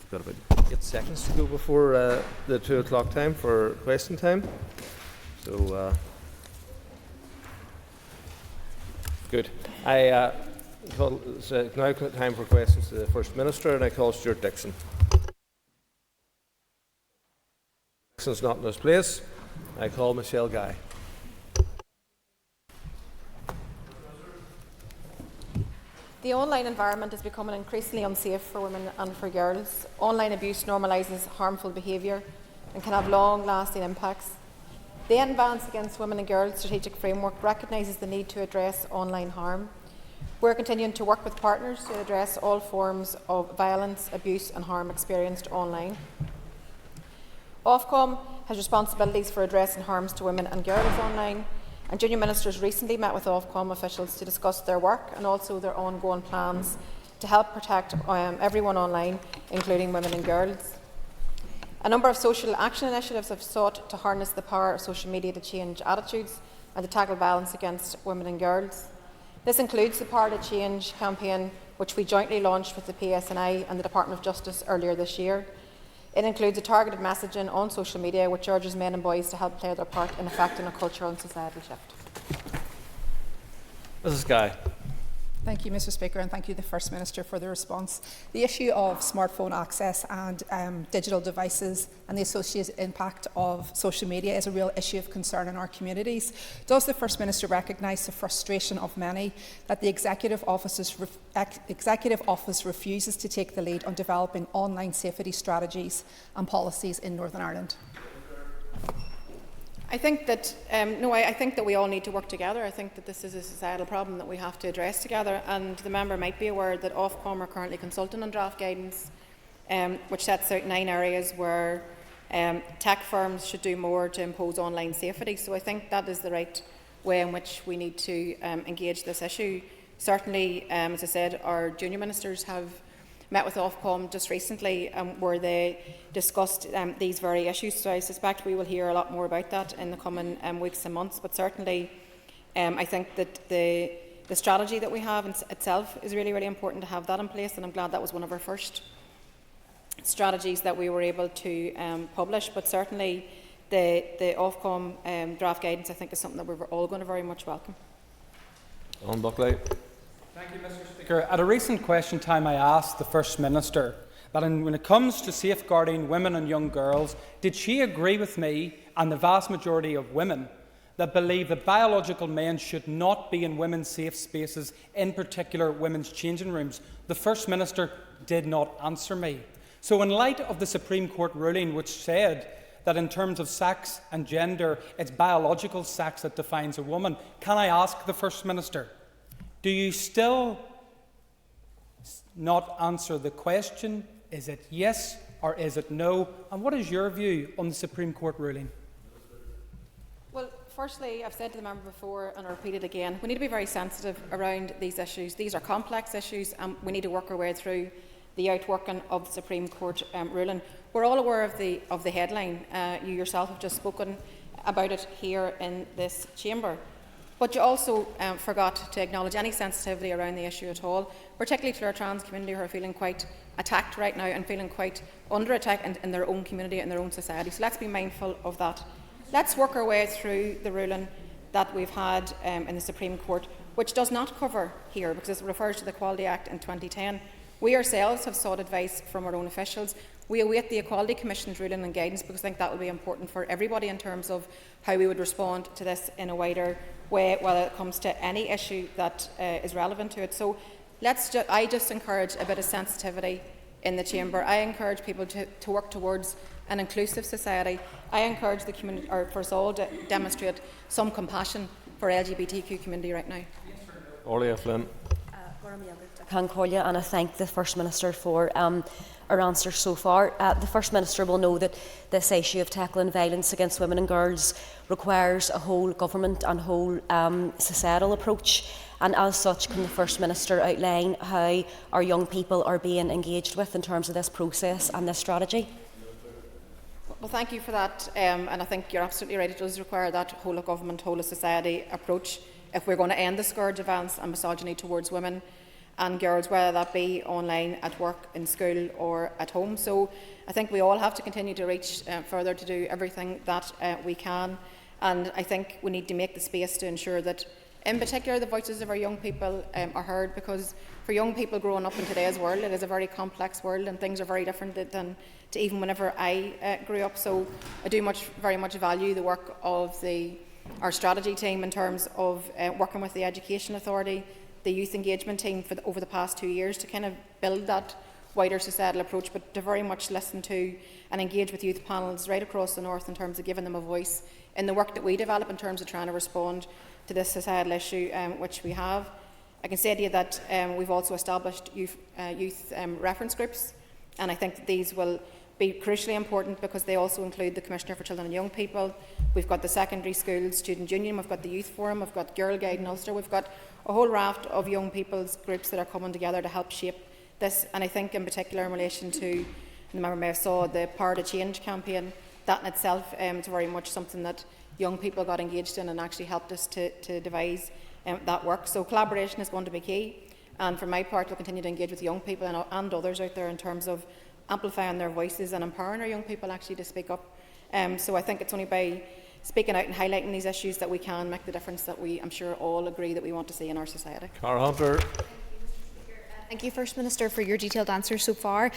Got about 8 seconds to go before the 2 o'clock time for question time. So, good. I call it's now time for questions to the First Minister, and I call Stuart Dixon. Dixon's not in his place. I call Michelle Guy. The online environment is becoming increasingly unsafe for women and for girls. Online abuse normalises harmful behaviour and can have long-lasting impacts. The End Violence Against Women and Girls strategic framework recognises the need to address online harm. We're continuing to work with partners to address all forms of violence, abuse and harm experienced online. Ofcom has responsibilities for addressing harms to women and girls online, and junior ministers recently met with Ofcom officials to discuss their work and also their ongoing plans to help protect everyone online, including women and girls. A number of social action initiatives have sought to harness the power of social media to change attitudes and to tackle violence against women and girls. This includes the Power to Change campaign, which we jointly launched with the PSNI and the Department of Justice earlier this year. It includes a targeted messaging on social media which urges men and boys to help play their part in effecting a cultural and societal shift. Mrs. Guy. Thank you, Mr. Speaker, and thank you, the First Minister, for the response. The issue of smartphone access and digital devices and the associated impact of social media is a real issue of concern in our communities. Does the First Minister recognise the frustration of many that the Executive Office refuses to take the lead on developing online safety strategies and policies in Northern Ireland? I think that I think that we all need to work together. I think that this is a societal problem that we have to address together, and the member might be aware that Ofcom are currently consulting on draft guidance which sets out 9 areas where tech firms should do more to impose online safety. So I think that is the right way in which we need to engage this issue. Certainly, as I said, our junior ministers have met with Ofcom just recently where they discussed these very issues. So I suspect we will hear a lot more about that in the coming weeks and months. But certainly I think that the strategy that we have in itself is really, really important to have that in place, and I'm glad that was one of our first strategies that we were able to publish. But certainly the Ofcom draft guidance, I think, is something that we're all going to very much welcome. Alan Buckley. Thank you, Mr. Speaker. At a recent question time, I asked the First Minister that when it comes to safeguarding women and young girls, did she agree with me and the vast majority of women that believe that biological men should not be in women's safe spaces, in particular women's changing rooms? The First Minister did not answer me. So in light of the Supreme Court ruling which said that in terms of sex and gender, it's biological sex that defines a woman, can I ask the First Minister, do you still not answer the question? Is it yes or is it no? And what is your view on the Supreme Court ruling? Well, firstly, I've said to the member before and I'll repeat it again, we need to be very sensitive around these issues. These are complex issues and we need to work our way through the outworking of the Supreme Court ruling. We're all aware of the headline. You yourself have just spoken about it here in this chamber. But you also forgot to acknowledge any sensitivity around the issue at all, particularly to our trans community who are feeling quite attacked right now and feeling quite under attack in their own community and their own society. So let's be mindful of that. Let's work our way through the ruling that we've had in the Supreme Court, which does not cover here because it refers to the Equality Act in 2010. We ourselves have sought advice from our own officials. We await the Equality Commission's ruling and guidance because I think that will be important for everybody in terms of how we would respond to this in a wider way, whether it comes to any issue that is relevant to it. So I just encourage a bit of sensitivity in the chamber. I encourage people to work towards an inclusive society. I encourage the community, or for us all, to demonstrate some compassion for LGBTQ community right now. Orlia Flynn. Concordia, and I thank the First Minister for our answers so far. The First Minister will know that this issue of tackling violence against women and girls requires a whole government and whole societal approach, and as such can the First Minister outline how our young people are being engaged with in terms of this process and this strategy? Well, thank you for that, and I think you're absolutely right. It does require that whole of government, whole of society approach if we're going to end the scourge of violence and misogyny towards women and girls, whether that be online, at work, in school or at home. So I think we all have to continue to reach further to do everything that we can, and I think we need to make the space to ensure that in particular the voices of our young people are heard, because for young people growing up in today's world, it is a very complex world and things are very different than to even whenever I grew up. So I do very much value the work of our strategy team in terms of working with the Education Authority, the youth engagement team over the past 2 years to kind of build that wider societal approach, but to very much listen to and engage with youth panels right across the north in terms of giving them a voice in the work that we develop in terms of trying to respond to this societal issue which we have. I can say to you that we've also established youth reference groups, and I think that these will be crucially important because they also include the Commissioner for Children and Young People. We've got the Secondary School Student Union, we've got the Youth Forum, we've got Girl Guide in Ulster, we've got a whole raft of young people's groups that are coming together to help shape this. And I think in particular in relation to, the member may have saw the Power to Change campaign, that in itself is very much something that young people got engaged in and actually helped us to devise that work. So collaboration is going to be key, and for my part, we'll continue to engage with young people and others out there in terms of amplifying their voices and empowering our young people actually to speak up. So I think it's only by speaking out and highlighting these issues that we can make the difference that I'm sure all agree that we want to see in our society. Cara Hunter. Thank you, First Minister, for your detailed answers so far.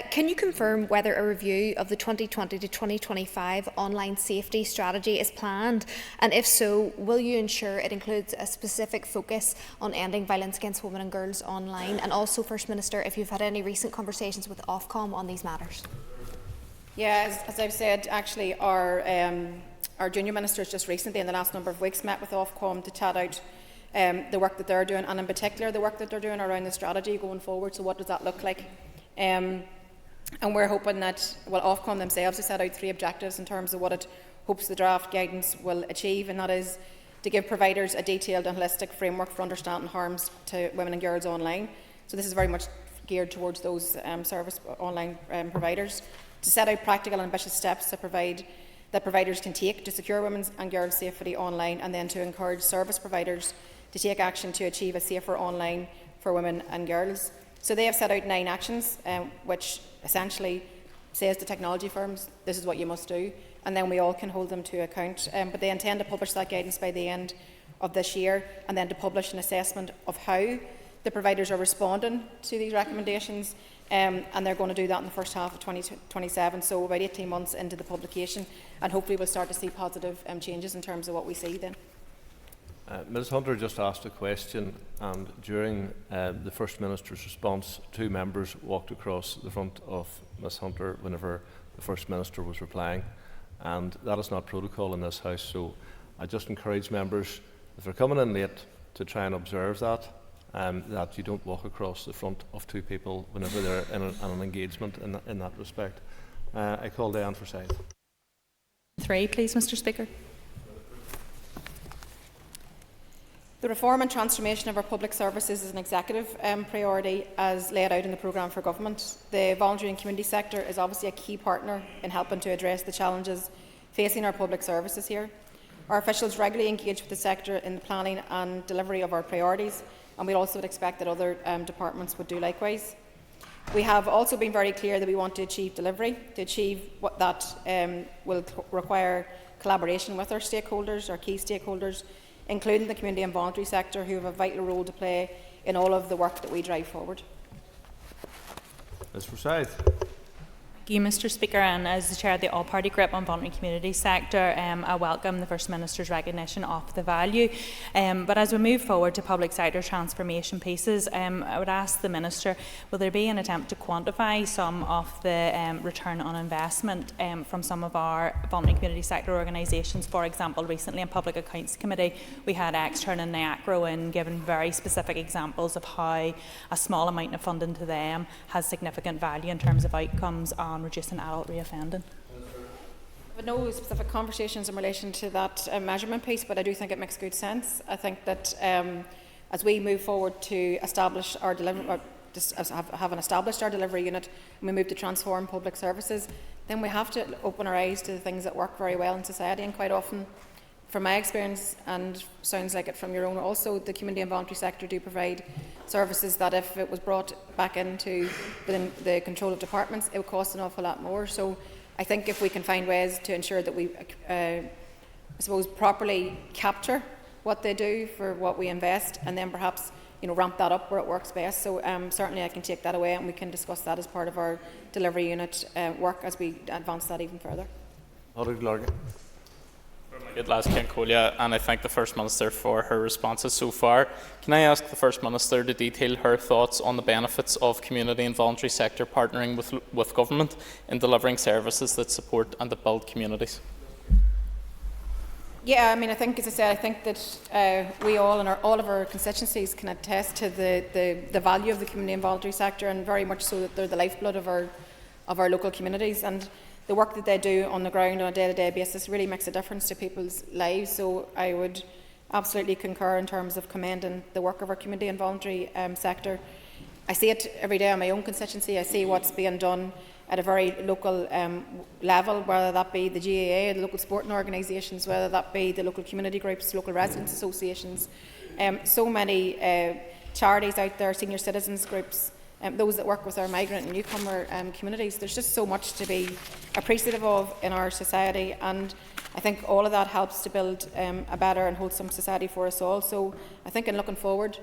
Can you confirm whether a review of the 2020 to 2025 online safety strategy is planned? And if so, will you ensure it includes a specific focus on ending violence against women and girls online? And also, First Minister, if you've had any recent conversations with Ofcom on these matters? Yeah, as I've said, actually, our junior ministers just recently, in the last number of weeks, met with Ofcom to chat out the work that they're doing, and in particular the work that they're doing around the strategy going forward. So what does that look like? And we're hoping that, well, Ofcom themselves have set out 3 objectives in terms of what it hopes the draft guidance will achieve, and that is to give providers a detailed and holistic framework for understanding harms to women and girls online. So this is very much geared towards those service online providers, to set out practical and ambitious steps that providers can take to secure women's and girls' safety online, and then to encourage service providers to take action to achieve a safer online for women and girls. So they have set out 9 actions, which essentially says to technology firms, this is what you must do, and then we all can hold them to account. But they intend to publish that guidance by the end of this year, and then to publish an assessment of how the providers are responding to these recommendations, and they're going to do that in the first half of 2027, so about 18 months into the publication, and hopefully we'll start to see positive changes in terms of what we see then. Ms Hunter just asked a question, and during the First Minister's response, 2 members walked across the front of Ms Hunter whenever the First Minister was replying, and that is not protocol in this House. So I just encourage members, if they're coming in late, to try and observe that, that you don't walk across the front of 2 people whenever they're in an engagement in that respect. I call Diane Forsyth. 3, please, Mr Speaker. The reform and transformation of our public services is an executive priority as laid out in the programme for government. The voluntary and community sector is obviously a key partner in helping to address the challenges facing our public services here. Our officials regularly engage with the sector in the planning and delivery of our priorities, and we also would expect that other departments would do likewise. We have also been very clear that we want to achieve delivery. To achieve what that will require collaboration with our stakeholders, our key stakeholders, including the community and voluntary sector, who have a vital role to play in all of the work that we drive forward. Ms Forsyth. Thank you, Mr Speaker, and as the Chair of the All-Party Group on Voluntary Community Sector, I welcome the First Minister's recognition of the value. But as we move forward to public sector transformation pieces, I would ask the Minister, will there be an attempt to quantify some of the return on investment from some of our voluntary community sector organisations? For example, recently in Public Accounts Committee, we had Extern and NIACRO and given very specific examples of how a small amount of funding to them has significant value in terms of outcomes on reducing adult reoffending. I have no specific conversations in relation to that measurement piece, but I do think it makes good sense. I think that as we move forward to establish our delivery, having established our delivery unit, and we move to transform public services, then we have to open our eyes to the things that work very well in society, and quite often from my experience, and sounds like it from your own also, the community and voluntary sector do provide services that if it was brought back into within the control of departments, it would cost an awful lot more. So I think if we can find ways to ensure that we, I suppose, properly capture what they do for what we invest, and then perhaps ramp that up where it works best. So certainly I can take that away, and we can discuss that as part of our delivery unit work as we advance that even further. And I thank the First Minister for her responses so far. Can I ask the First Minister to detail her thoughts on the benefits of community and voluntary sector partnering with government in delivering services that support and that build communities? Yeah, I mean, I think, as I said, I think that we all and all of our constituencies can attest to the value of the community and voluntary sector, and very much so that they're the lifeblood of our local communities. And the work that they do on the ground on a day-to-day basis really makes a difference to people's lives. So I would absolutely concur in terms of commending the work of our community and voluntary sector. I see it every day in my own constituency. I see what's being done at a very local level, whether that be the GAA, the local sporting organisations, whether that be the local community groups, local residents associations. So many charities out there, senior citizens groups, those that work with our migrant and newcomer communities. There's just so much to be appreciative of in our society, and I think all of that helps to build a better and wholesome society for us all. So I think in looking forward,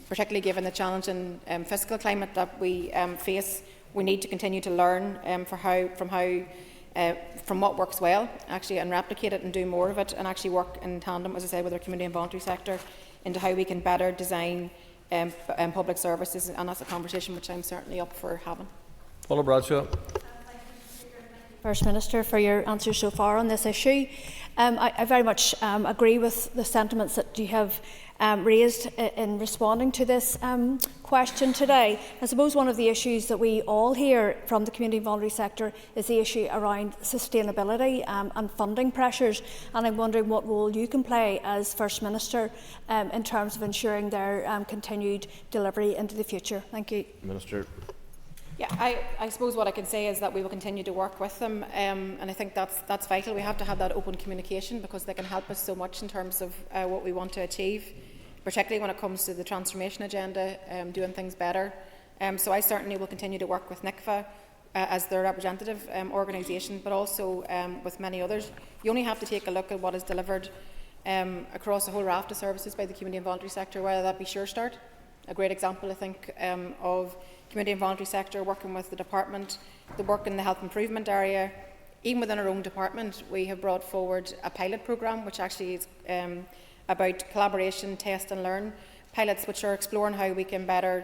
particularly given the challenging fiscal climate that we face, we need to continue to learn from what works well, actually, and replicate it and do more of it, and actually work in tandem, as I said, with our community and voluntary sector into how we can better design public services, and that's a conversation which I'm certainly up for having. Paula Bradshaw. First Minister, for your answers so far on this issue. I very much agree with the sentiments that you have raised in responding to this question today. I suppose one of the issues that we all hear from the community and voluntary sector is the issue around sustainability and funding pressures, and I'm wondering what role you can play as First Minister in terms of ensuring their continued delivery into the future. Thank you. Minister. Yeah, I suppose what I can say is that we will continue to work with them, and I think that's vital. We have to have that open communication, because they can help us so much in terms of what we want to achieve, particularly when it comes to the transformation agenda, doing things better. So I certainly will continue to work with NICFA as their representative organisation, but also with many others. You only have to take a look at what is delivered across a whole raft of services by the community and voluntary sector, whether that be Sure Start, a great example, I think, of community and voluntary sector working with the department, the work in the health improvement area. Even within our own department, we have brought forward a pilot programme which actually is about collaboration, test and learn pilots, which are exploring how we can better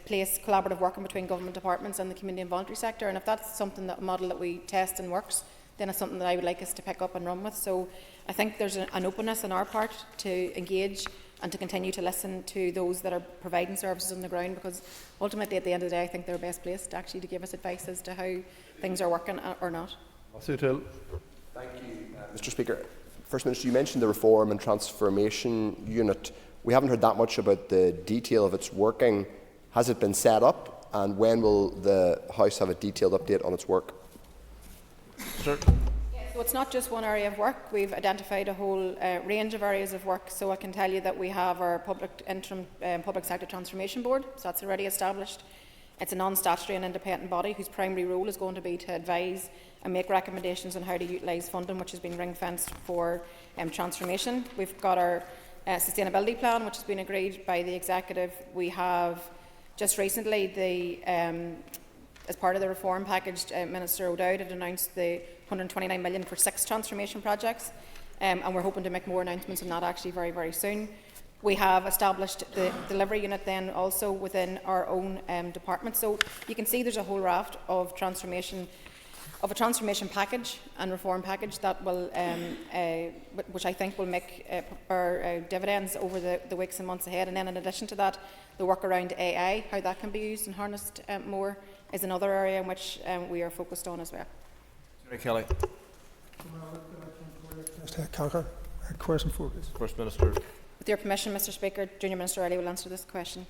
place collaborative working between government departments and the community and voluntary sector. And if that's something, that model that we test and works, then it's something that I would like us to pick up and run with. So I think there's an openness on our part to engage and to continue to listen to those that are providing services on the ground, because ultimately at the end of the day I think they're best placed actually to give us advice as to how things are working or not. Thank you, Mr. Speaker. First Minister, you mentioned the Reform and Transformation Unit. We haven't heard that much about the detail of its working. Has it been set up, and when will the House have a detailed update on its work? Sir. So it's not just one area of work. We've identified a whole range of areas of work. So I can tell you that we have our Public Sector Transformation Board. So that's already established. It's a non-statutory and independent body whose primary role is going to be to advise and make recommendations on how to utilise funding which has been ring-fenced for transformation. We've got our sustainability plan, which has been agreed by the Executive. We have just recently, as part of the reform package, Minister O'Dowd had announced the 129 million for 6 transformation projects, and we're hoping to make more announcements on that actually very, very soon. We have established the delivery unit then also within our own department. So you can see there's a whole raft of a transformation package and reform package that will, which I think will make our dividends over the weeks and months ahead. And then in addition to that, the work around AI, how that can be used and harnessed more, is another area in which we are focused on as well. Kelly. First Minister. With your permission, Mr. Speaker, Junior Minister Riley will answer this question.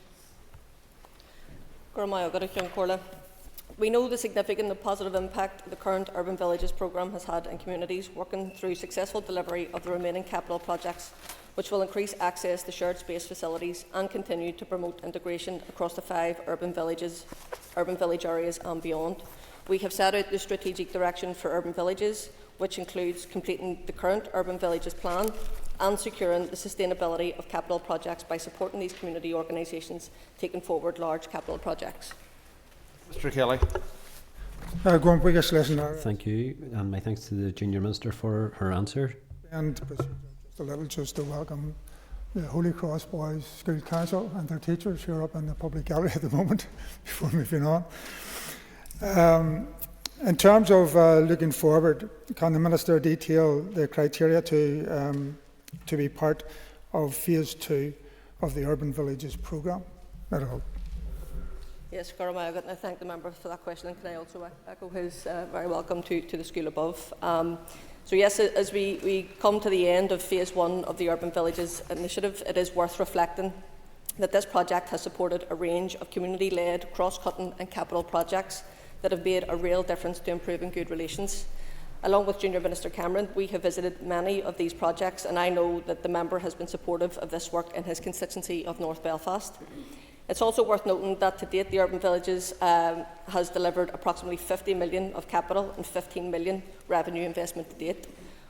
We know the significant and positive impact the current Urban Villages programme has had in communities working through successful delivery of the remaining capital projects, which will increase access to shared space facilities and continue to promote integration across the 5 urban village areas and beyond. We have set out the strategic direction for urban villages, which includes completing the current Urban Villages plan and securing the sustainability of capital projects by supporting these community organisations taking forward large capital projects. Mr Kelly. Thank you, and my thanks to the Junior Minister for her answer. And just to welcome the Holy Cross Boys School Council and their teachers who are up in the public gallery at the moment, before moving on. In terms of looking forward, can the Minister detail the criteria to be part of Phase 2 of the Urban Villages programme? Yes, Garamaya, and I thank the member for that question, and can I also echo his very welcome to the school above. So yes, as we come to the end of Phase 1 of the Urban Villages initiative, it is worth reflecting that this project has supported a range of community-led, cross-cutting and capital projects that have made a real difference to improving good relations. Along with Junior Minister Cameron, we have visited many of these projects, and I know that the member has been supportive of this work in his constituency of North Belfast. It's also worth noting that to date the Urban Villages has delivered approximately 50 million of capital and 15 million revenue investment to date,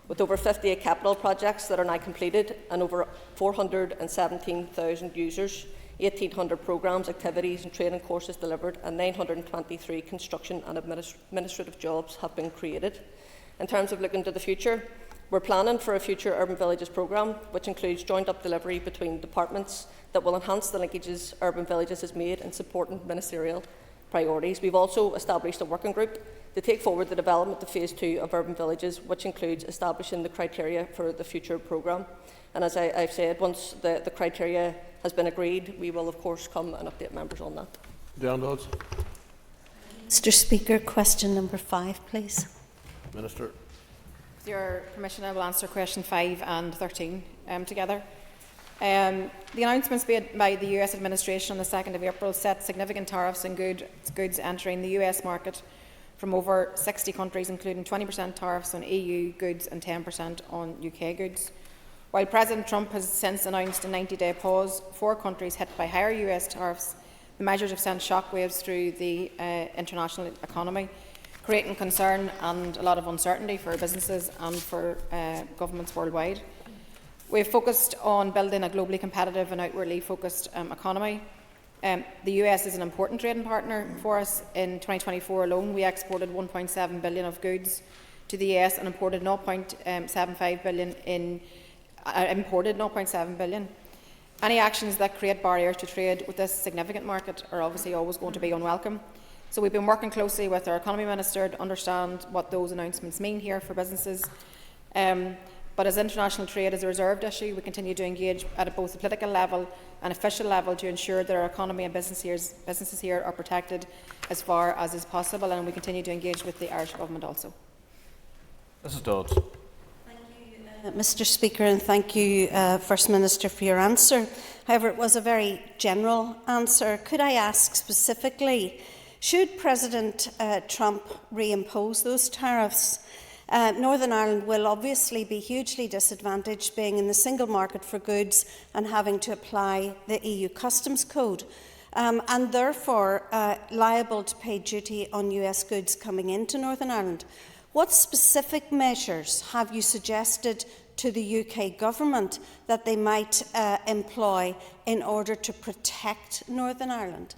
with over 58 capital projects that are now completed and over 417,000 users, 1,800 programmes, activities and training courses delivered, and 923 construction and administrative jobs have been created. In terms of looking to the future, we're planning for a future Urban Villages programme, which includes joined-up delivery between departments that will enhance the linkages Urban Villages has made in supporting ministerial priorities. We've also established a working group to take forward the development of Phase 2 of Urban Villages, which includes establishing the criteria for the future programme. And as I've said, once the criteria has been agreed, we will of course come and update members on that. John Dodds. Mr Speaker, question number 5, please. Minister. With your permission, I will answer question 5 and 13 together. The announcements made by the US administration on the 2nd of April set significant tariffs on goods entering the US market from over 60 countries, including 20% tariffs on EU goods and 10% on UK goods. While President Trump has since announced a 90-day pause, 4 countries hit by higher US tariffs, the measures have sent shockwaves through the international economy, creating concern and a lot of uncertainty for businesses and for governments worldwide. We've focused on building a globally competitive and outwardly focused economy. The US is an important trading partner for us. In 2024 alone, we exported 1.7 billion of goods to the US and imported 0.75 billion imported 0.7 billion. Any actions that create barriers to trade with this significant market are obviously always going to be unwelcome. So we've been working closely with our Economy Minister to understand what those announcements mean here for businesses. But as international trade is a reserved issue, we continue to engage at both the political level and official level to ensure that our economy and businesses here are protected as far as is possible, and we continue to engage with the Irish Government also. Mrs Dodds. Mr Speaker, and thank you, First Minister, for your answer. However, it was a very general answer. Could I ask specifically, should President Trump reimpose those tariffs? Northern Ireland will obviously be hugely disadvantaged being in the single market for goods and having to apply the EU Customs Code, and therefore liable to pay duty on US goods coming into Northern Ireland. What specific measures have you suggested to the UK Government that they might employ in order to protect Northern Ireland?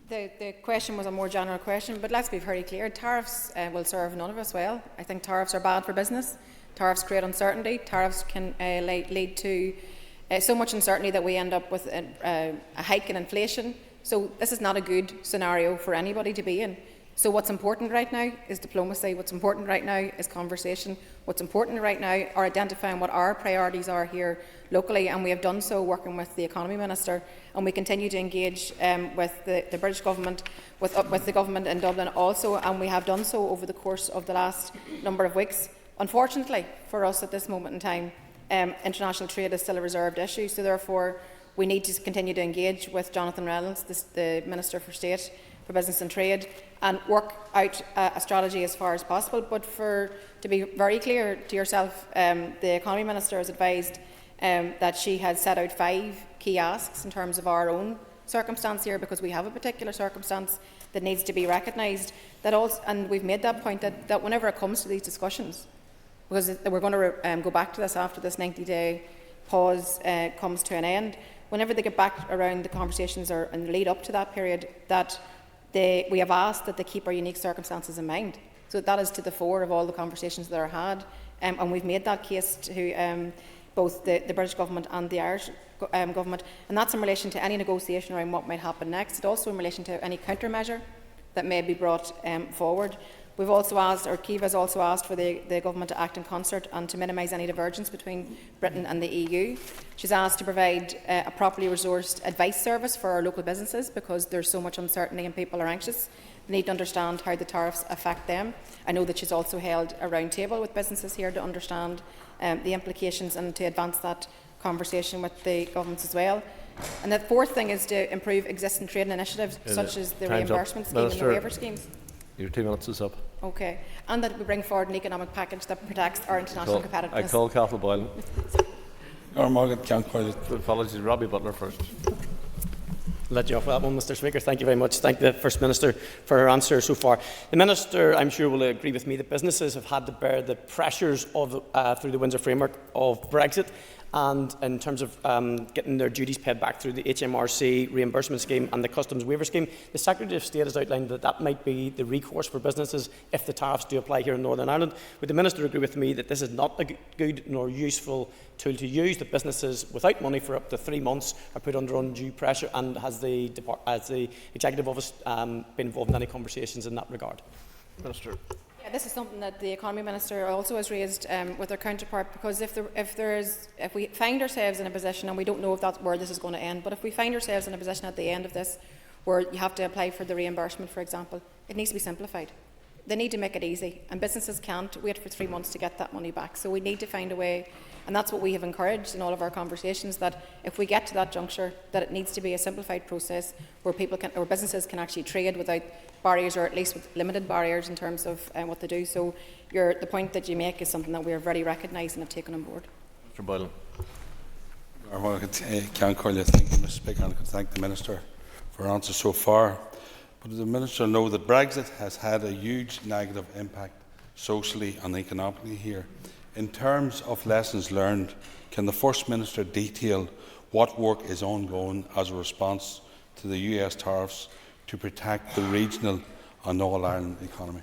The question was a more general question, but let's be very clear. Tariffs will serve none of us well. I think tariffs are bad for business. Tariffs create uncertainty. Tariffs can lead to so much uncertainty that we end up with a hike in inflation. So this is not a good scenario for anybody to be in. So what's important right now is diplomacy. What's important right now is conversation. What's important right now are identifying what our priorities are here locally, and we have done so working with the Economy Minister, and we continue to engage with the British Government, with the Government in Dublin also, and we have done so over the course of the last number of weeks. Unfortunately for us at this moment in time, international trade is still a reserved issue, so therefore we need to continue to engage with Jonathan Reynolds, the Minister for State, for business and trade and work out a strategy as far as possible. But to be very clear to yourself, the Economy Minister has advised that she has set out 5 key asks in terms of our own circumstance here, because we have a particular circumstance that needs to be recognised. And we've made that point that whenever it comes to these discussions, because we're going to go back to this after this 90-day pause comes to an end, whenever they get back around the conversations and lead up to that period, that we have asked that they keep our unique circumstances in mind. So that is to the fore of all the conversations that are had, and we've made that case to both the British Government and the Irish Government, and that's in relation to any negotiation around what might happen next. It's also in relation to any countermeasure that may be brought forward. We've also asked, or Kiva has also asked, for the Government to act in concert and to minimise any divergence between Britain and the EU. She's asked to provide a properly resourced advice service for our local businesses, because there's so much uncertainty and people are anxious. They need to understand how the tariffs affect them. I know that she's also held a round table with businesses here to understand the implications and to advance that conversation with the governments as well. And the fourth thing is to improve existing trading initiatives, such as the reimbursement scheme and the waiver schemes. Your 2 minutes is up. Okay. And that we bring forward an economic package that protects our international competitiveness. I call Cathal Boylan. Apologies, Robbie Butler first. Let you off that one, Mr. Speaker. Thank you very much. Thank the First Minister for her answer so far. The Minister, I'm sure, will agree with me that businesses have had to bear the pressures of, through the Windsor framework of Brexit, and in terms of getting their duties paid back through the HMRC reimbursement scheme and the customs waiver scheme. The Secretary of State has outlined that that might be the recourse for businesses if the tariffs do apply here in Northern Ireland. Would the Minister agree with me that this is not a good nor useful tool to use, that businesses without money for up to 3 months are put under undue pressure, and has the Executive Office been involved in any conversations in that regard? Minister. Yeah, this is something that the Economy Minister also has raised with her counterpart, because if we find ourselves in a position, and we don't know if that's where this is going to end, but if we find ourselves in a position at the end of this where you have to apply for the reimbursement, for example, it needs to be simplified. They need to make it easy, and businesses can't wait for 3 months to get that money back. So we need to find a way, and that's what we have encouraged in all of our conversations, that if we get to that juncture, that it needs to be a simplified process where businesses can actually trade without barriers, or at least with limited barriers in terms of what they do. So the point that you make is something that we are very recognised and have taken on board. Mr. Boylan. Thank you, Mr. Speaker, and I could thank the Minister for her answer so far. But does the Minister know that Brexit has had a huge negative impact socially and economically here? In terms of lessons learned, can the First Minister detail what work is ongoing as a response to the US tariffs to protect the regional and All-Ireland economy?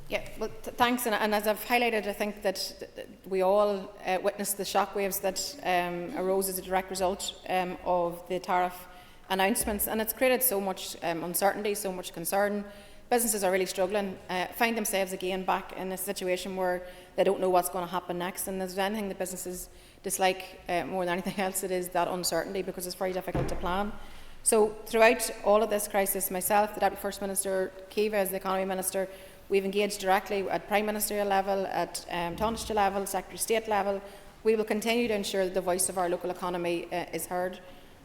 Yeah, well, thanks. And as I've highlighted, I think that we all witnessed the shockwaves that arose as a direct result of the tariff announcements, and it's created so much uncertainty, so much concern. Businesses are really struggling, find themselves again back in a situation where they don't know what's going to happen next. And there's anything that businesses dislike more than anything else, it is that uncertainty, because it's very difficult to plan. So throughout all of this crisis, myself, the Deputy First Minister, Kiva as the Economy Minister, we've engaged directly at Prime Ministerial level, at Taoiseach level, Secretary of State level. We will continue to ensure that the voice of our local economy is heard.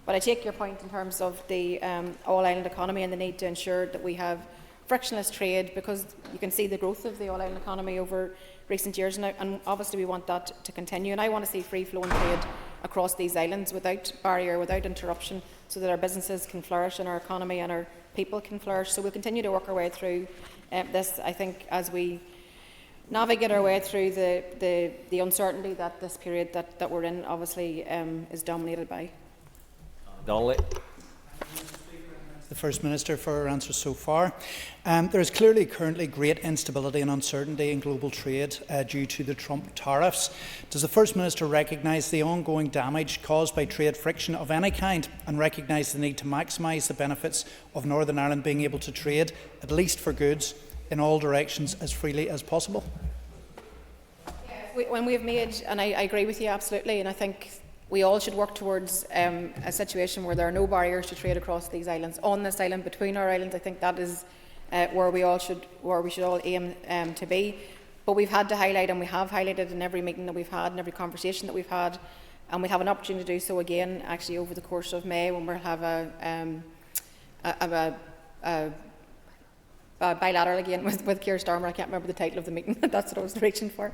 But I take your point in terms of the all-island economy and the need to ensure that we have frictionless trade, because you can see the growth of the all-island economy over recent years now, and obviously we want that to continue. And I want to see free-flowing trade across these islands without barrier, without interruption, so that our businesses can flourish and our economy and our people can flourish. So we'll continue to work our way through this, I think, as we navigate our way through the uncertainty that this period that we're in obviously is dominated by. Donnelly. The First Minister for her answers so far. There is clearly currently great instability and uncertainty in global trade due to the Trump tariffs. Does the First Minister recognise the ongoing damage caused by trade friction of any kind, and recognise the need to maximise the benefits of Northern Ireland being able to trade, at least for goods, in all directions as freely as possible? When we have made, and I agree with you absolutely, and I think we all should work towards a situation where there are no barriers to trade across these islands, on this island, between our islands. I think that is where we should all aim to be. But we've had to highlight, and we have highlighted in every meeting that we've had, in every conversation that we've had, and we have an opportunity to do so again, actually over the course of May, when we'll have bilateral again with Keir Starmer. I can't remember the title of the meeting. That's what I was reaching for.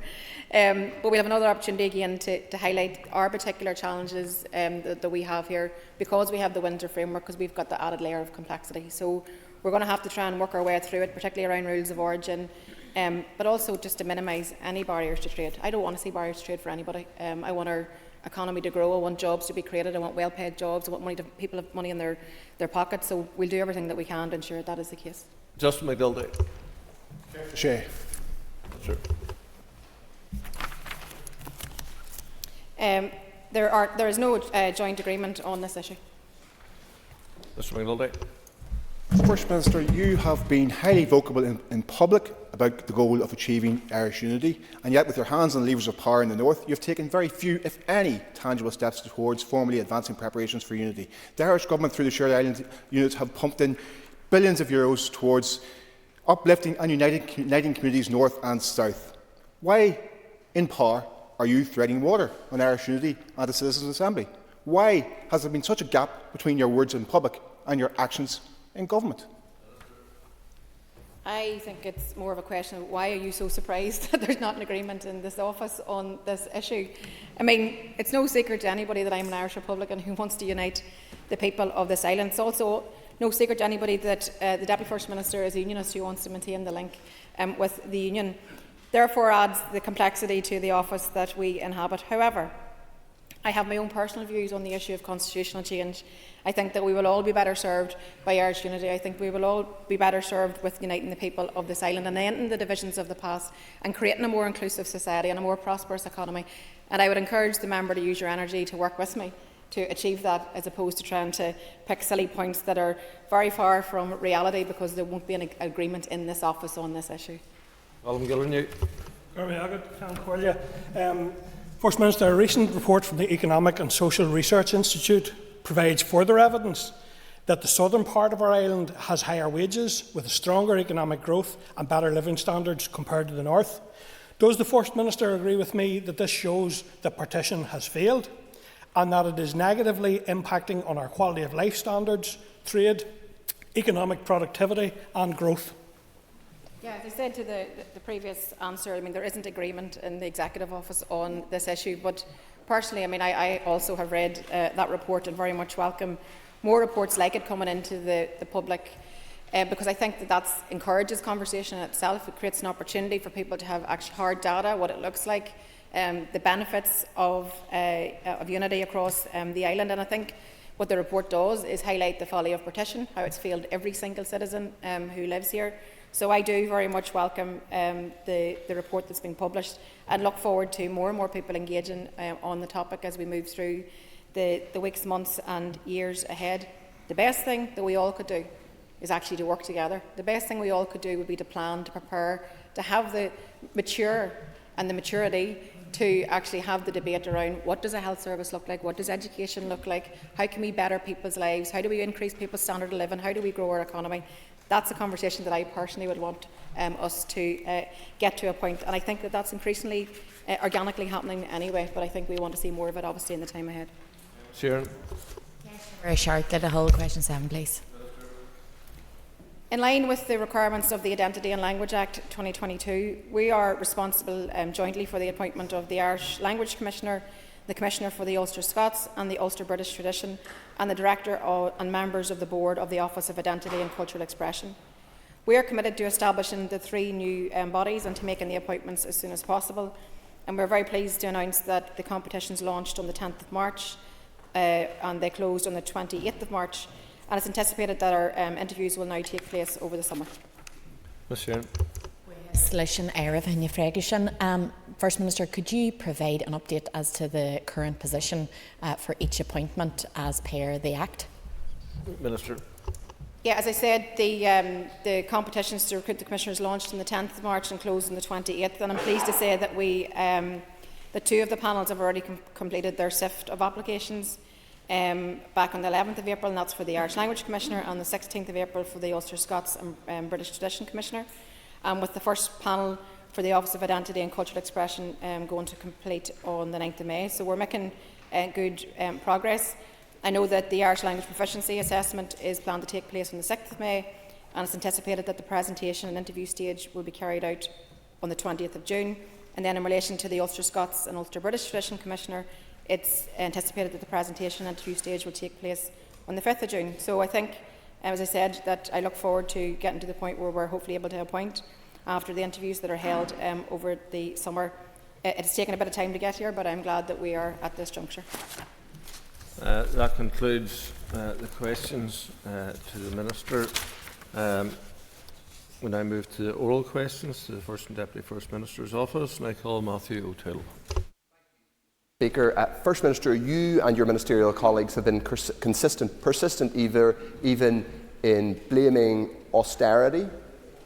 But we'll have another opportunity again to highlight our particular challenges that we have here, because we have the Windsor framework, because we've got the added layer of complexity. So we're going to have to try and work our way through it, particularly around rules of origin, but also just to minimise any barriers to trade. I don't want to see barriers to trade for anybody. I want our economy to grow. I want jobs to be created. I want well-paid jobs. I want people have money in their pockets. So we'll do everything that we can to ensure that is the case. Justin McDildy. Sure. Sure. There is no joint agreement on this issue. Mr. McDildy. First Minister, you have been highly vocal in public about the goal of achieving Irish unity, and yet with your hands on the levers of power in the north, you have taken very few, if any, tangible steps towards formally advancing preparations for unity. The Irish Government, through the Shared Island units, have pumped in billions of euros towards uplifting and uniting communities north and south. Why, in power, are you treading water on Irish unity and the Citizens' Assembly? Why has there been such a gap between your words in public and your actions in government? I think it's more of a question of why are you so surprised that there's not an agreement in this office on this issue? I mean, it's no secret to anybody that I'm an Irish Republican who wants to unite the people of this island. It's also no secret to anybody that the Deputy First Minister is a unionist who wants to maintain the link with the Union. Therefore adds the complexity to the office that we inhabit. However, I have my own personal views on the issue of constitutional change. I think that we will all be better served by Irish unity. I think we will all be better served with uniting the people of this island and ending the divisions of the past and creating a more inclusive society and a more prosperous economy. And I would encourage the member to use your energy to work with me to achieve that, as opposed to trying to pick silly points that are very far from reality, because there won't be an agreement in this office on this issue. First Minister, a recent report from the Economic and Social Research Institute provides further evidence that the southern part of our island has higher wages, with a stronger economic growth and better living standards compared to the north. Does the First Minister agree with me that this shows that partition has failed and that it is negatively impacting on our quality of life standards, trade, economic productivity and growth? Yeah, as I said to the previous answer, I mean, there isn't agreement in the Executive Office on this issue, but personally, I mean, I also have read that report and very much welcome more reports like it coming into the public, because I think that encourages conversation in itself. It creates an opportunity for people to have actually hard data, what it looks like, the benefits of unity across the island. And I think what the report does is highlight the folly of partition, how it's failed every single citizen who lives here. So I do very much welcome the report that's been published and look forward to more and more people engaging on the topic as we move through the weeks, months and years ahead. The best thing that we all could do is actually to work together. The best thing we all could do would be to plan, to prepare, to have the maturity to actually have the debate around what does a health service look like, what does education look like, how can we better people's lives, how do we increase people's standard of living, how do we grow our economy. That's a conversation that I personally would want us to get to a point, and I think that that's increasingly organically happening anyway, but I think we want to see more of it obviously in the time ahead. Sharon. Very short, get a whole question 7 please. In line with the requirements of the Identity and Language Act 2022, we are responsible jointly for the appointment of the Irish Language Commissioner, the Commissioner for the Ulster Scots and the Ulster British Tradition, and the Director and members of the Board of the Office of Identity and Cultural Expression. We are committed to establishing the 3 new bodies and to making the appointments as soon as possible. And we're very pleased to announce that the competitions launched on the 10th of March and they closed on the 28th of March. And it's anticipated that our interviews will now take place over the summer. Ms. Sharon. Solution Arif and Freglish. First Minister, could you provide an update as to the current position for each appointment as per the Act? Minister. Yeah, as I said, the competitions to recruit the commissioners launched on the 10th of March and closed on the 28th, and I'm pleased to say that the 2 of the panels have already completed their sift of applications back on the 11th of April, and that's for the Irish Language Commissioner, and the 16th of April for the Ulster Scots and British Tradition Commissioner, with the first panel for the Office of Identity and Cultural Expression going to complete on the 9th of May. So we're making good progress. I know that the Irish Language Proficiency Assessment is planned to take place on the 6th of May, and it's anticipated that the presentation and interview stage will be carried out on the 20th of June. And then in relation to the Ulster Scots and Ulster British Tradition Commissioner, it's anticipated that the presentation and interview stage will take place on the 5th of June. So I think, as I said, that I look forward to getting to the point where we're hopefully able to appoint after the interviews that are held over the summer. It's taken a bit of time to get here, but I'm glad that we are at this juncture. That concludes the questions to the Minister. We now move to the oral questions to the First and Deputy First Minister's office, and I call Matthew O'Toole. Speaker, First Minister, you and your ministerial colleagues have been persistent even in blaming austerity,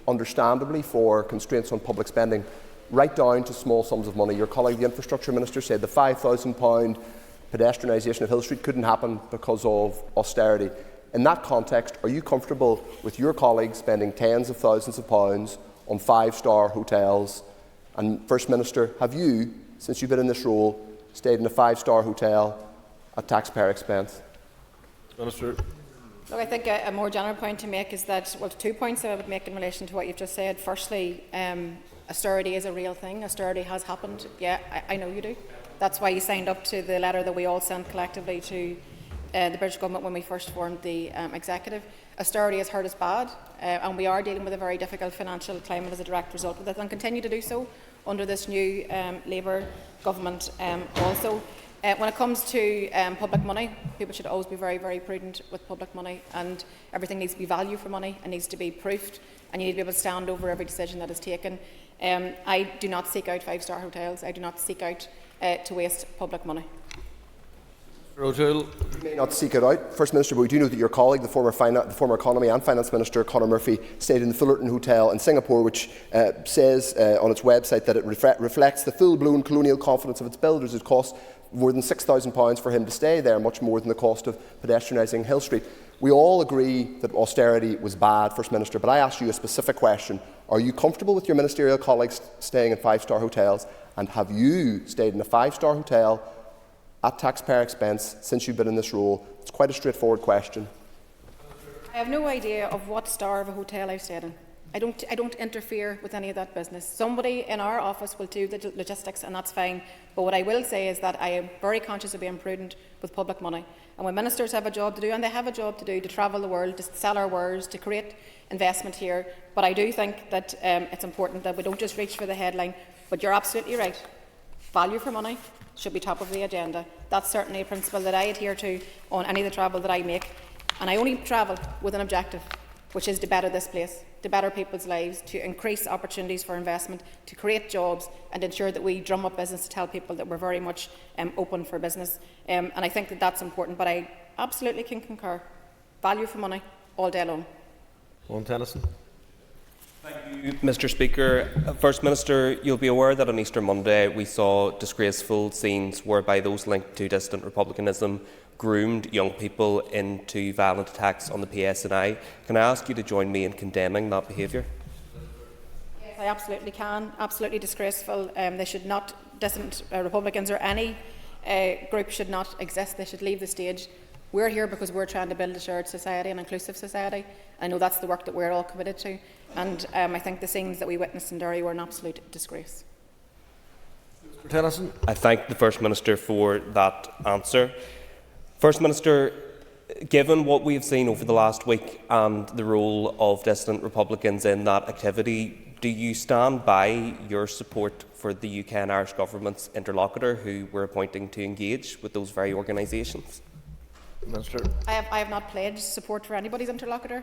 understandably, for constraints on public spending, right down to small sums of money. Your colleague, the Infrastructure Minister, said the £5,000 pedestrianisation of Hill Street couldn't happen because of austerity. In that context, are you comfortable with your colleagues spending tens of thousands of pounds on five-star hotels? And First Minister, have you, since you've been in this role, stayed in a five-star hotel at taxpayer expense? Minister. Look, I think a more general point to make is that, well, 2 points that I would make in relation to what you've just said. Firstly, austerity is a real thing. Austerity has happened. Yeah, I know you do. That's why you signed up to the letter that we all sent collectively to the British Government when we first formed the Executive. Austerity has hurt us bad, and we are dealing with a very difficult financial climate as a direct result of that, and continue to do so under this new Labour Government also. When it comes to public money, people should always be very, very prudent with public money, and everything needs to be value for money and needs to be proofed, and you need to be able to stand over every decision that is taken. I do not seek out five-star hotels. I do not seek out to waste public money. You may not seek it out, First Minister, but we do know that your colleague, the former Economy and Finance Minister, Conor Murphy, stayed in the Fullerton Hotel in Singapore, which says on its website that it reflects the full-blown colonial confidence of its builders. It cost more than £6,000 for him to stay there, much more than the cost of pedestrianising Hill Street. We all agree that austerity was bad, First Minister, but I ask you a specific question. Are you comfortable with your ministerial colleagues staying in five-star hotels, and have you stayed in a five-star hotel at taxpayer expense since you've been in this role? It's quite a straightforward question. I have no idea of what star of a hotel I've stayed in. I don't interfere with any of that business. Somebody in our office will do the logistics, and that's fine. But what I will say is that I am very conscious of being prudent with public money. And when ministers have a job to do, and they have a job to do, to travel the world, to sell our wares, to create investment here. But I do think that it's important that we don't just reach for the headline. But you're absolutely right. Value for money should be top of the agenda. That's certainly a principle that I adhere to on any of the travel that I make. And I only travel with an objective, which is to better this place, to better people's lives, to increase opportunities for investment, to create jobs, and ensure that we drum up business to tell people that we're very much open for business. And I think that that's important, but I absolutely can concur. Value for money, all day long. Owen Tennyson. Thank you, Mr. Speaker. First Minister, you'll be aware that on Easter Monday we saw disgraceful scenes whereby those linked to dissident republicanism groomed young people into violent attacks on the PSNI. Can I ask you to join me in condemning that behaviour? Yes, I absolutely can. Absolutely disgraceful. They should not, dissident Republicans or any group should not exist. They should leave the stage. We're here because we're trying to build a shared society, an inclusive society. I know that's the work that we're all committed to. And I think the scenes that we witnessed in Derry were an absolute disgrace. Tennyson. I thank the First Minister for that answer. First Minister, given what we have seen over the last week and the role of dissident Republicans in that activity, do you stand by your support for the UK and Irish government's interlocutor who we're appointing to engage with those very organisations? Minister. I have not pledged support for anybody's interlocutor.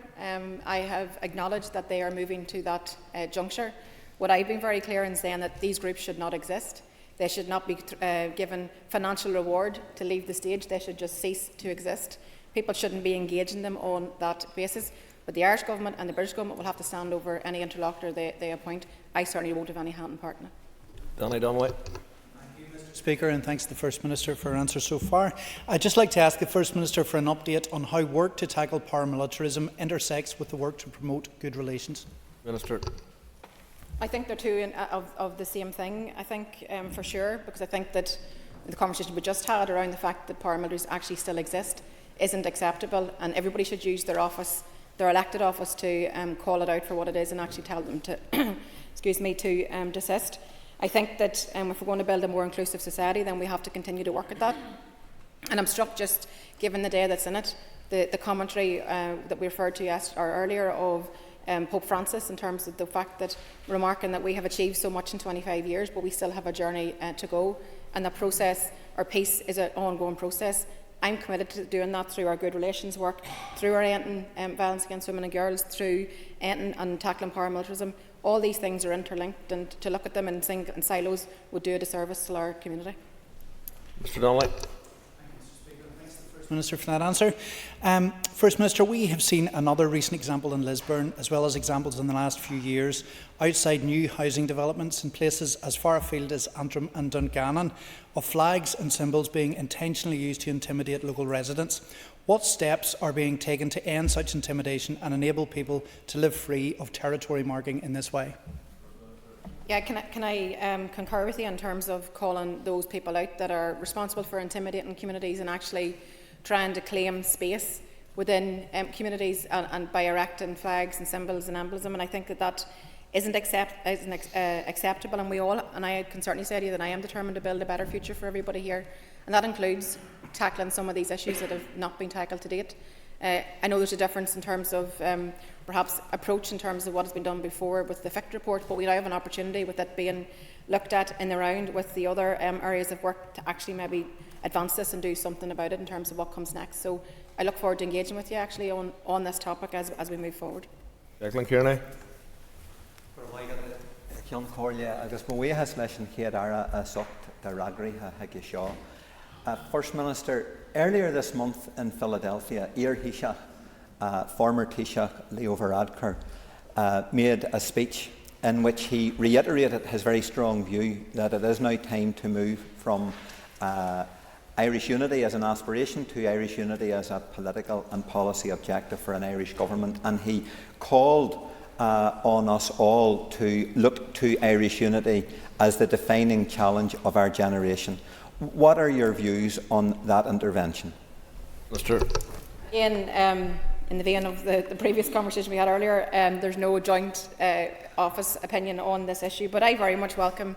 I have acknowledged that they are moving to that juncture. What I've been very clear in saying that these groups should not exist. They should not be given financial reward to leave the stage. They should just cease to exist. People shouldn't be engaging them on that basis. But the Irish Government and the British Government will have to stand over any interlocutor they appoint. I certainly won't have any hand in part in it. Danny Dunaway. Speaker, and thanks to the First Minister for her answer so far. I'd just like to ask the First Minister for an update on how work to tackle paramilitarism intersects with the work to promote good relations. Minister. I think they're two of the same thing, I think, for sure, because I think that the conversation we just had around the fact that paramilitaries actually still exist isn't acceptable, and everybody should use their office, their elected office, to call it out for what it is and actually tell them to, excuse me, to desist. I think that if we're going to build a more inclusive society, then we have to continue to work at that. And I'm struck, just given the day that's in it, the commentary that we referred to earlier of Pope Francis, in terms of the fact that remarking that we have achieved so much in 25 years, but we still have a journey to go, and the process, or peace, is an ongoing process. I'm committed to doing that through our good relations work, through our ending violence against women and girls, through ending and tackling paramilitarism. All these things are interlinked, and to look at them in silos would do a disservice to our community. Mr Donnelly. Minister, for that answer. First Minister, we have seen another recent example in Lisburn, as well as examples in the last few years, outside new housing developments in places as far afield as Antrim and Dungannon, of flags and symbols being intentionally used to intimidate local residents. What steps are being taken to end such intimidation and enable people to live free of territory marking in this way? Yeah, can I concur with you in terms of calling those people out that are responsible for intimidating communities and actually trying to claim space within communities and by erecting flags and symbols and emblems, and I think that isn't acceptable, and I can certainly say to you that I am determined to build a better future for everybody here, and that includes tackling some of these issues that have not been tackled to date. I know there's a difference in terms of perhaps approach in terms of what has been done before with the FICT report, but we now have an opportunity with it being looked at in the round with the other areas of work to actually maybe advance this and do something about it in terms of what comes next. So I look forward to engaging with you actually on this topic as we move forward. Declan Kearney. First Minister, earlier this month in Philadelphia, former Taoiseach Leo Varadkar made a speech in which he reiterated his very strong view that it is now time to move from Irish unity as an aspiration to Irish unity as a political and policy objective for an Irish government, and he called on us all to look to Irish unity as the defining challenge of our generation. What are your views on that intervention? Mr. In the vein of the previous conversation we had earlier, there's no joint office opinion on this issue, but I very much welcome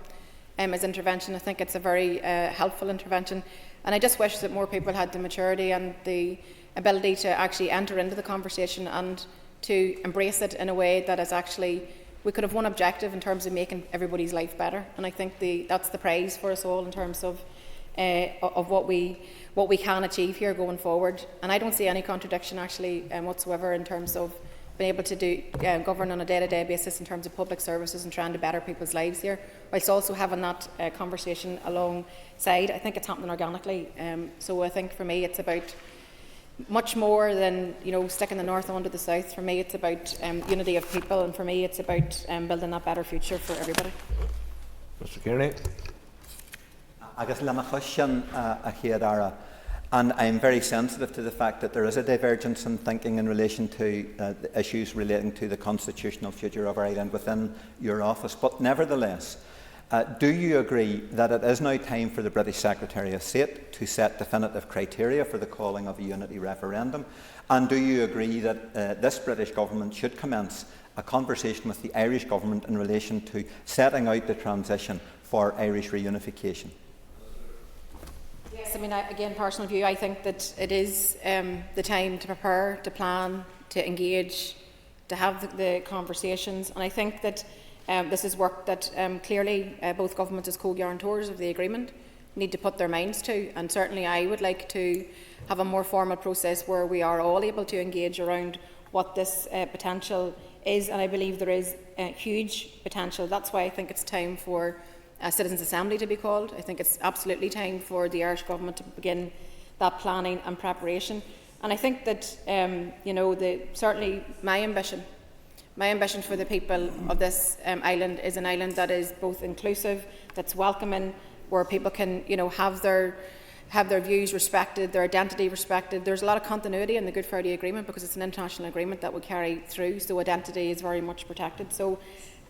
his intervention. I think it's a very helpful intervention, and I just wish that more people had the maturity and the ability to actually enter into the conversation and to embrace it in a way that is actually, we could have one objective in terms of making everybody's life better, and I think that's the prize for us all in terms of what we can achieve here going forward. And I don't see any contradiction actually whatsoever in terms of being able to govern on a day-to-day basis in terms of public services and trying to better people's lives here, whilst also having that conversation alongside. I think it's happening organically. So I think for me it's about much more than sticking the north onto the south. For me it's about unity of people, and for me it's about building that better future for everybody. Mr. Kearney. And I am very sensitive to the fact that there is a divergence in thinking in relation to the issues relating to the constitutional future of our island within your office. But nevertheless, do you agree that it is now time for the British Secretary of State to set definitive criteria for the calling of a unity referendum? And do you agree that this British government should commence a conversation with the Irish government in relation to setting out the transition for Irish reunification? Yes, I mean, again, personal view, I think that it is the time to prepare, to plan, to engage, to have the conversations, and I think that this is work that clearly both governments as co-guarantors of the agreement need to put their minds to, and certainly I would like to have a more formal process where we are all able to engage around what this potential is, and I believe there is huge potential. That's why I think it's time for a Citizens' Assembly to be called. I think it's absolutely time for the Irish Government to begin that planning and preparation. And I think that, certainly my ambition for the people of this island is an island that is both inclusive, that's welcoming, where people can, have their views respected, their identity respected. There's a lot of continuity in the Good Friday Agreement because it's an international agreement that will carry through, so identity is very much protected. So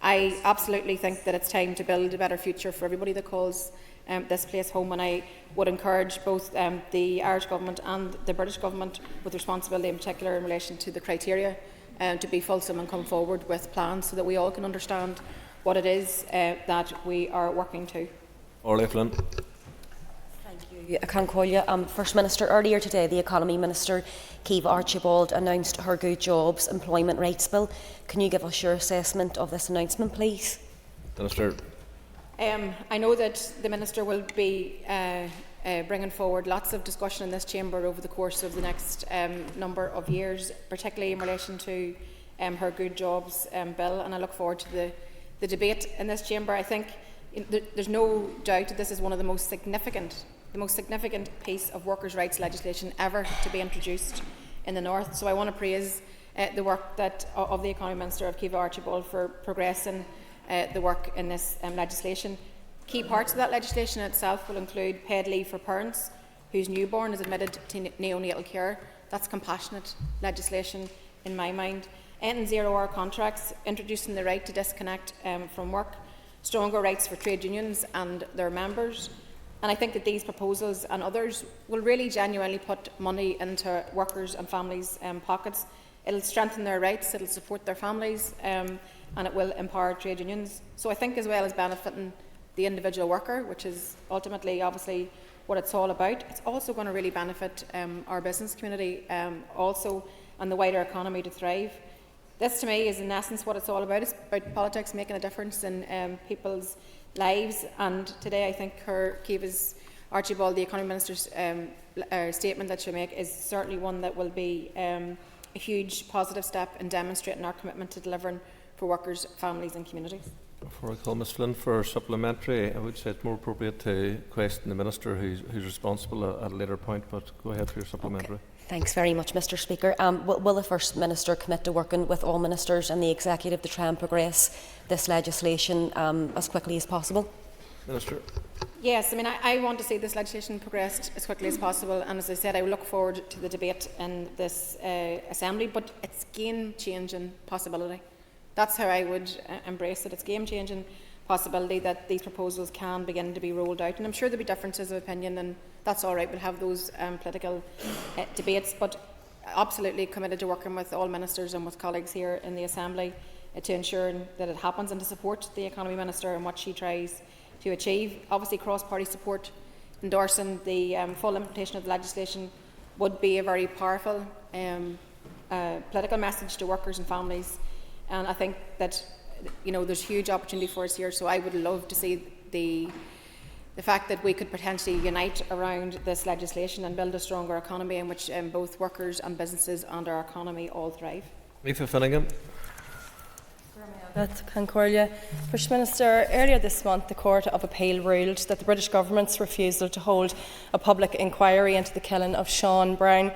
I absolutely think that it's time to build a better future for everybody that calls this place home, and I would encourage both the Irish Government and the British Government, with responsibility in particular in relation to the criteria, to be fulsome and come forward with plans so that we all can understand what it is that we are working to. Orla Flynn. Cancolia. First Minister, earlier today the Economy Minister, Ciamh Archibald, announced her Good Jobs Employment Rights Bill. Can you give us your assessment of this announcement, please? Minister. I know that the Minister will be bringing forward lots of discussion in this chamber over the course of the next number of years, particularly in relation to her Good Jobs Bill, and I look forward to the debate in this chamber. I think there's no doubt that this is one of the most significant piece of workers' rights legislation ever to be introduced in the North. So I want to praise the work of the Economy Minister, of Ciamh Archibald, for progressing the work in this legislation. Key parts of that legislation itself will include paid leave for parents whose newborn is admitted to neonatal care. That's compassionate legislation in my mind. Ending zero-hour contracts, introducing the right to disconnect from work, stronger rights for trade unions and their members. And I think that these proposals and others will really genuinely put money into workers' and families' pockets. It will strengthen their rights, it will support their families, and it will empower trade unions. So I think, as well as benefiting the individual worker, which is ultimately obviously what it's all about, it's also going to really benefit our business community also, and the wider economy to thrive. This, to me, is in essence what it's all about. It's about politics making a difference in people's lives, and today I think Ciamh Archibald, the Economy Minister's statement that she'll make, is certainly one that will be a huge positive step in demonstrating our commitment to delivering for workers, families and communities. Before I call Ms Flynn for supplementary, I would say it's more appropriate to question the Minister who's responsible at a later point, but go ahead for your supplementary. Okay. Thanks very much, Mr Speaker. Will the First Minister commit to working with all Ministers and the Executive to try and progress this legislation as quickly as possible? Minister. Yes, I mean, I want to see this legislation progressed as quickly as possible, and as I said, I look forward to the debate in this Assembly, but it's game-changing possibility. That's how I would embrace it. It's game-changing possibility that these proposals can begin to be rolled out, and I'm sure there'll be differences of opinion, and that's all right. We'll have those political debates, but absolutely committed to working with all ministers and with colleagues here in the Assembly to ensure that it happens, and to support the Economy Minister and what she tries to achieve. Obviously, cross-party support endorsing the full implementation of the legislation would be a very powerful political message to workers and families, and I think that there's huge opportunity for us here. So I would love to see the fact that we could potentially unite around this legislation and build a stronger economy in which both workers and businesses and our economy all thrive. Aoife Finnegan. First Minister, earlier this month the Court of Appeal ruled that the British Government's refusal to hold a public inquiry into the killing of Sean Brown,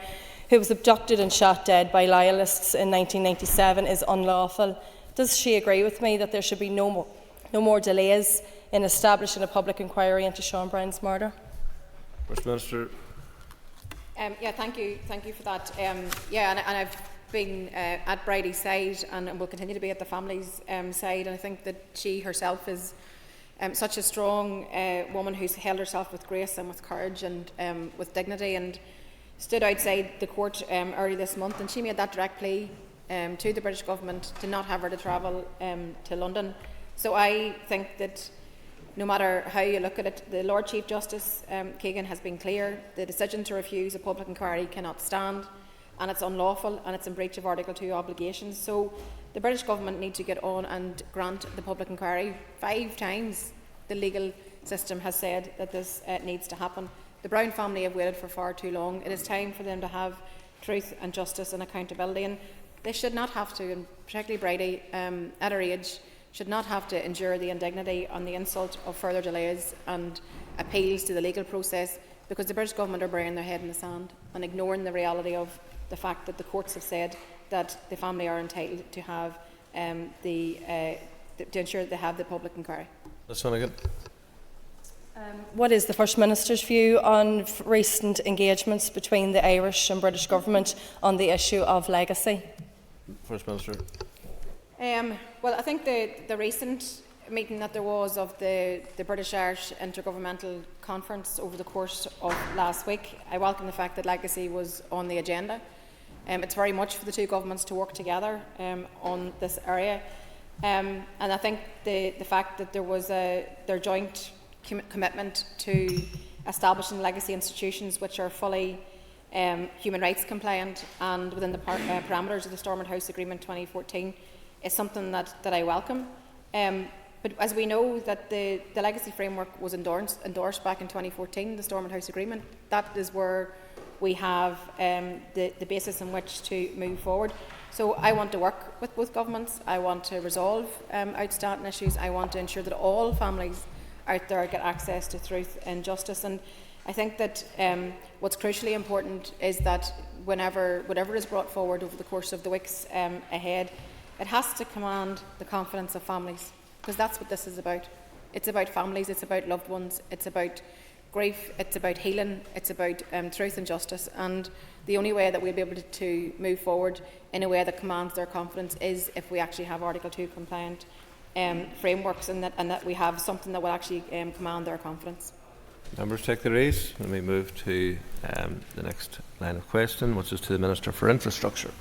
who was abducted and shot dead by loyalists in 1997, is unlawful. Does she agree with me that there should be no more delays in establishing a public inquiry into Sean Brown's murder? First Minister. Thank you for that. And I've been at Bridie's side and will continue to be at the family's side, and I think that she herself is such a strong woman who's held herself with grace and with courage and with dignity, and stood outside the court early this month, and she made that direct plea to the British Government to not have her to travel to London. So I think that no matter how you look at it, the Lord Chief Justice Keegan has been clear. The decision to refuse a public inquiry cannot stand, and it's unlawful, and it's in breach of Article 2 obligations. So the British Government need to get on and grant the public inquiry. 5 times the legal system has said that this needs to happen. The Brown family have waited for far too long. It is time for them to have truth and justice and accountability, and they should not have to, and particularly Bridie at her age, should not have to endure the indignity and the insult of further delays and appeals to the legal process, because the British Government are burying their head in the sand and ignoring the reality of the fact that the courts have said that the family are entitled to have to ensure that they have the public inquiry. Ms Finnegan. What is the First Minister's view on recent engagements between the Irish and British Government on the issue of legacy? First Minister. Well, I think the recent meeting that there was of the British-Irish Intergovernmental Conference over the course of last week. I welcome the fact that legacy was on the agenda. It's very much for the two governments to work together on this area. And I think the fact that there was their joint commitment to establishing legacy institutions which are fully human rights compliant and within the parameters of the Stormont House Agreement 2014 is something that I welcome. But as we know that the legacy framework was endorsed back in 2014, the Stormont House Agreement, that is where we have the basis on which to move forward. So I want to work with both governments. I want to resolve outstanding issues. I want to ensure that all families out there get access to truth and justice. And I think that what's crucially important is that whatever is brought forward over the course of the weeks ahead, it has to command the confidence of families, because that's what this is about. It's about families, it's about loved ones, it's about grief, it's about healing, it's about truth and justice. And the only way that we'll be able to move forward in a way that commands their confidence is if we actually have Article 2 compliant frameworks, and that we have something that will actually command their confidence. Members take their ease. Let me move to the next line of question, which is to the Minister for Infrastructure.